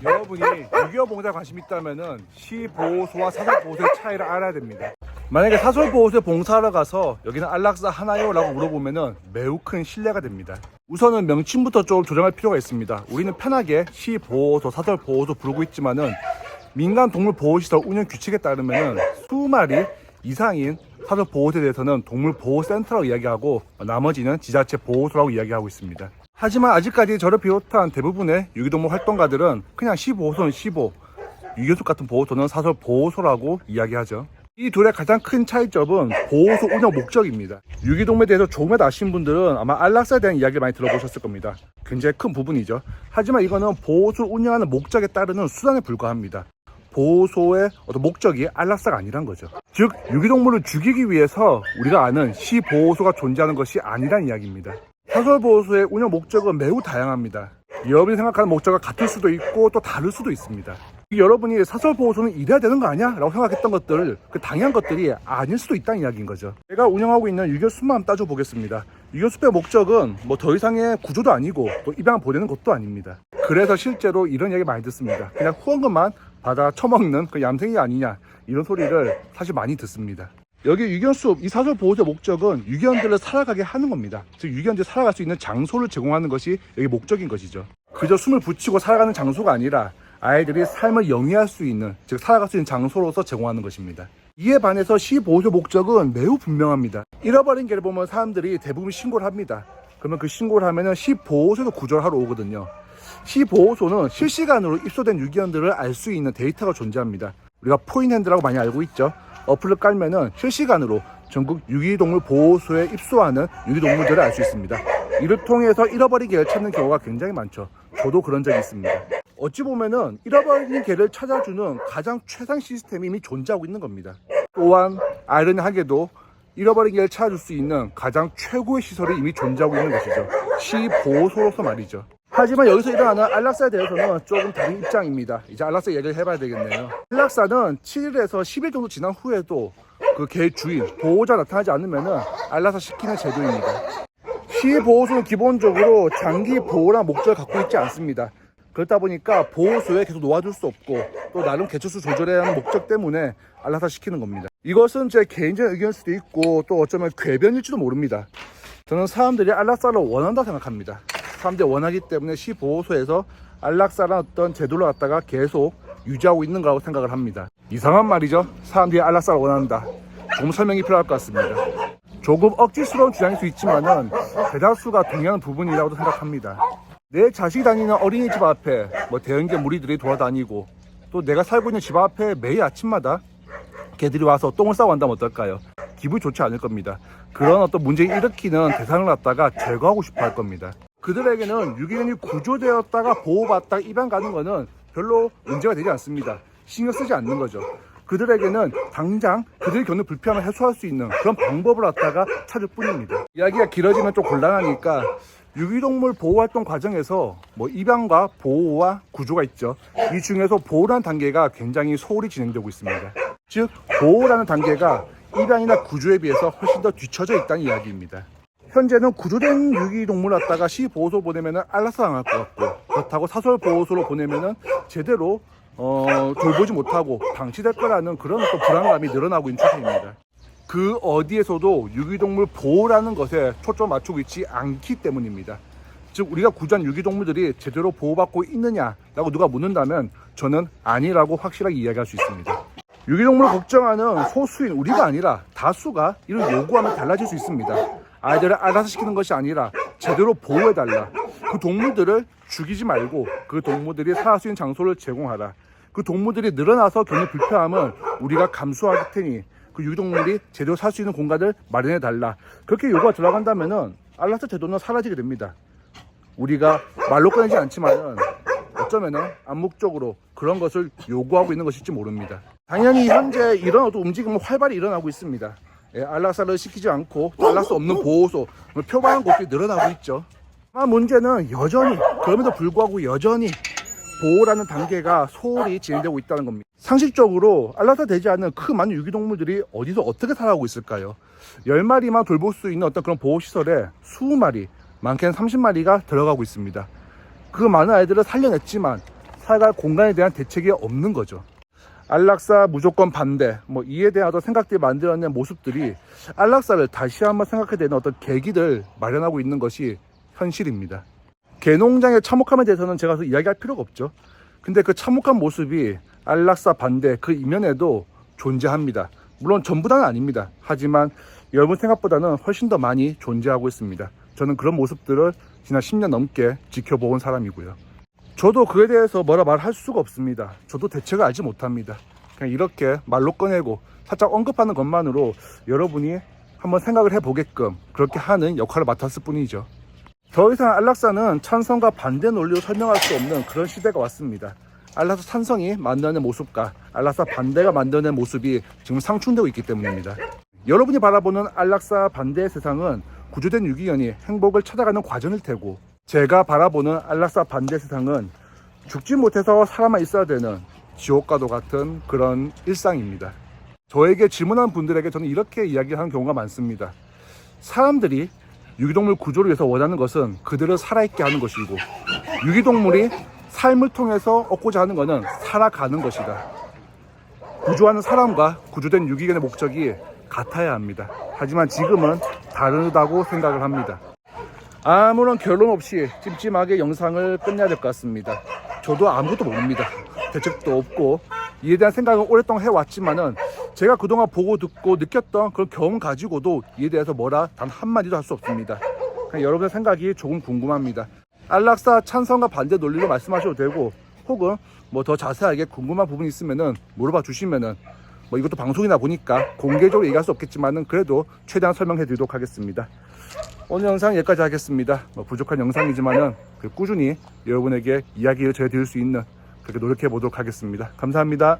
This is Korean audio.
여러분이 유기견 봉사에 관심 있다면은 시보호소와 사설보호소의 차이를 알아야 됩니다. 만약에 사설보호소에 봉사하러 가서 여기는 안락사 하나요? 라고 물어보면은 매우 큰 신뢰가 됩니다. 우선은 명칭부터 좀 조정할 필요가 있습니다. 우리는 편하게 시보호소, 사설보호소 부르고 있지만은 민간 동물보호시설 운영 규칙에 따르면은 수마리 이상인 사설보호소에 대해서는 동물보호센터라고 이야기하고 나머지는 지자체 보호소라고 이야기하고 있습니다. 하지만 아직까지 저를 비롯한 대부분의 유기동물 활동가들은 그냥 시보호소는 시보, 유기견숲 같은 보호소는 사설보호소라고 이야기하죠. 이 둘의 가장 큰 차이점은 보호소 운영 목적입니다. 유기동물에 대해서 조금이라도 아시는 분들은 아마 안락사에 대한 이야기를 많이 들어보셨을 겁니다. 굉장히 큰 부분이죠. 하지만 이거는 보호소를 운영하는 목적에 따르는 수단에 불과합니다. 보호소의 어떤 목적이 안락사가 아니란 거죠. 즉 유기동물을 죽이기 위해서 우리가 아는 시보호소가 존재하는 것이 아니란 이야기입니다. 사설보호소의 운영 목적은 매우 다양합니다. 여러분이 생각하는 목적과 같을 수도 있고 또 다를 수도 있습니다. 여러분이 사설보호소는 이래야 되는 거 아니야? 라고 생각했던 것들, 그 당연한 것들이 아닐 수도 있다는 이야기인 거죠. 제가 운영하고 있는 유기견숲만 한번 따져보겠습니다. 유기견숲의 목적은 뭐 더 이상의 구조도 아니고 또 입양을 보내는 것도 아닙니다. 그래서 실제로 이런 이야기 많이 듣습니다. 그냥 후원금만 받아 처먹는 그 얌생이 아니냐, 이런 소리를 사실 많이 듣습니다. 여기 유기견숲, 이 사설보호소의 목적은 유기견들을 살아가게 하는 겁니다. 즉 유기견들이 살아갈 수 있는 장소를 제공하는 것이 여기 목적인 것이죠. 그저 숨을 붙이고 살아가는 장소가 아니라 아이들이 삶을 영위할 수 있는, 즉 살아갈 수 있는 장소로서 제공하는 것입니다. 이에 반해서 시보호소 목적은 매우 분명합니다. 잃어버린 개를 보면 사람들이 대부분 신고를 합니다. 그러면 그 신고를 하면은 시보호소에서 구조를 하러 오거든요. 시보호소는 실시간으로 입소된 유기견들을 알 수 있는 데이터가 존재합니다. 우리가 포인핸드라고 많이 알고 있죠. 어플을 깔면은 실시간으로 전국 유기동물 보호소에 입소하는 유기동물들을 알 수 있습니다. 이를 통해서 잃어버린 개를 찾는 경우가 굉장히 많죠. 저도 그런 적이 있습니다. 어찌 보면은 잃어버린 개를 찾아주는 가장 최상 시스템이 이미 존재하고 있는 겁니다. 또한 아이러니하게도 잃어버린 개를 찾아줄 수 있는 가장 최고의 시설이 이미 존재하고 있는 것이죠. 시보호소로서 말이죠. 하지만 여기서 일어나는 안락사에 대해서는 조금 다른 입장입니다. 이제 안락사 얘기를 해봐야 되겠네요. 안락사는 7일에서 10일 정도 지난 후에도 그 개 주인, 보호자 나타나지 않으면은 안락사 시키는 제도입니다. 시보호소는 기본적으로 장기 보호란 목적을 갖고 있지 않습니다. 그렇다 보니까 보호소에 계속 놓아둘 수 없고 또 나름 개체수 조절해야 하는 목적 때문에 안락사 시키는 겁니다. 이것은 제 개인적인 의견일 수도 있고 또 어쩌면 궤변일지도 모릅니다. 저는 사람들이 안락사를 원한다고 생각합니다. 사람들이 원하기 때문에 시보호소에서 안락사라는 어떤 제도를 갖다가 계속 유지하고 있는 거라고 생각을 합니다. 이상한 말이죠. 사람들이 안락사를 원한다. 조금 설명이 필요할 것 같습니다. 조금 억지스러운 주장일 수 있지만은 대다수가 동의하는 부분이라고 생각합니다. 내 자식이 다니는 어린이집 앞에 뭐 대형개 무리들이 돌아다니고 또 내가 살고 있는 집 앞에 매일 아침마다 개들이 와서 똥을 싸고 한다면 어떨까요? 기분이 좋지 않을 겁니다. 그런 어떤 문제를 일으키는 대상을 갖다가 제거하고 싶어 할 겁니다. 그들에게는 유기견이 구조되었다가 보호받다가 입양 가는 거는 별로 문제가 되지 않습니다. 신경 쓰지 않는 거죠. 그들에게는 당장 그들이 겪는 불편함을 해소할 수 있는 그런 방법을 갖다가 찾을 뿐입니다. 이야기가 길어지면 좀 곤란하니까 유기동물 보호활동 과정에서 뭐 입양과 보호와 구조가 있죠. 이 중에서 보호라는 단계가 굉장히 소홀히 진행되고 있습니다. 즉 보호라는 단계가 입양이나 구조에 비해서 훨씬 더 뒤처져 있다는 이야기입니다. 현재는 구조된 유기동물 갖다가 시보호소 보내면은 안락사 당할 것 같고, 그렇다고 사설보호소로 보내면은 제대로 돌보지 못하고 방치될 거라는 그런 또 불안감이 늘어나고 있는 추세입니다. 그 어디에서도 유기동물 보호라는 것에 초점을 맞추고 있지 않기 때문입니다. 즉 우리가 구조한 유기동물들이 제대로 보호받고 있느냐라고 누가 묻는다면 저는 아니라고 확실하게 이야기할 수 있습니다. 유기동물을 걱정하는 소수인 우리가 아니라 다수가 이런 요구하면 달라질 수 있습니다. 아이들을 알아서 시키는 것이 아니라 제대로 보호해달라. 그 동물들을 죽이지 말고 그 동물들이 살아갈 수 있는 장소를 제공하라. 그 동물들이 늘어나서 겪는 불편함을 우리가 감수할 테니 그 유기동물이 제대로 살 수 있는 공간을 마련해달라. 그렇게 요구가 들어간다면은 안락사 제도는 사라지게 됩니다. 우리가 말로 꺼내지 않지만은 어쩌면은 암묵적으로 그런 것을 요구하고 있는 것일지 모릅니다. 당연히 현재 이런 어떤 움직임은 활발히 일어나고 있습니다. 안락사를 시키지 않고 안락사 없는 보호소, 표방한 곳들이 늘어나고 있죠. 하지만 문제는 여전히 그럼에도 불구하고 여전히 보호라는 단계가 소홀히 진행되고 있다는 겁니다. 상식적으로 안락사 되지 않는 그 많은 유기동물들이 어디서 어떻게 살아가고 있을까요? 10마리만 돌볼 수 있는 어떤 그런 보호시설에 20마리, 많게는 30마리가 들어가고 있습니다. 그 많은 아이들을 살려냈지만 살아갈 공간에 대한 대책이 없는 거죠. 안락사 무조건 반대, 이에 대한 어떤 생각들이 만들어낸 모습들이 안락사를 다시 한번 생각하게 되는 어떤 계기를 마련하고 있는 것이 현실입니다. 개농장의 참혹함에 대해서는 제가 이야기할 필요가 없죠. 근데 그 참혹한 모습이 안락사 반대 그 이면에도 존재합니다. 물론 전부 다는 아닙니다. 하지만 여러분 생각보다는 훨씬 더 많이 존재하고 있습니다. 저는 그런 모습들을 지난 10년 넘게 지켜본 사람이고요. 저도 그에 대해서 뭐라 말할 수가 없습니다. 저도 대책을 알지 못합니다. 그냥 이렇게 말로 꺼내고 살짝 언급하는 것만으로 여러분이 한번 생각을 해보게끔 그렇게 하는 역할을 맡았을 뿐이죠. 더 이상 안락사는 찬성과 반대 논리로 설명할 수 없는 그런 시대가 왔습니다. 안락사 찬성이 만들어낸 모습과 안락사 반대가 만들어낸 모습이 지금 상충되고 있기 때문입니다. 여러분이 바라보는 안락사 반대의 세상은 구조된 유기견이 행복을 찾아가는 과정일 테고, 제가 바라보는 안락사 반대 세상은 죽지 못해서 살아만 있어야 되는 지옥과도 같은 그런 일상입니다. 저에게 질문한 분들에게 저는 이렇게 이야기하는 경우가 많습니다. 사람들이 유기동물 구조를 위해서 원하는 것은 그들을 살아있게 하는 것이고, 유기동물이 삶을 통해서 얻고자 하는 것은 살아가는 것이다. 구조하는 사람과 구조된 유기견의 목적이 같아야 합니다. 하지만 지금은 다르다고 생각을 합니다. 아무런 결론 없이 찜찜하게 영상을 끝내야 될 것 같습니다. 저도 아무것도 모릅니다. 대책도 없고 이에 대한 생각을 오랫동안 해왔지만은 제가 그동안 보고 듣고 느꼈던 그런 경험 가지고도 이에 대해서 뭐라 단 한마디도 할 수 없습니다. 그냥 여러분의 생각이 조금 궁금합니다. 안락사 찬성과 반대 논리로 말씀하셔도 되고, 혹은 더 자세하게 궁금한 부분이 있으면은 물어봐 주시면은 이것도 방송이나 보니까 공개적으로 얘기할 수 없겠지만은 그래도 최대한 설명해 드리도록 하겠습니다. 오늘 영상 여기까지 하겠습니다. 부족한 영상이지만은 꾸준히 여러분에게 이야기를 전해드릴 수 있는 그렇게 노력해 보도록 하겠습니다. 감사합니다.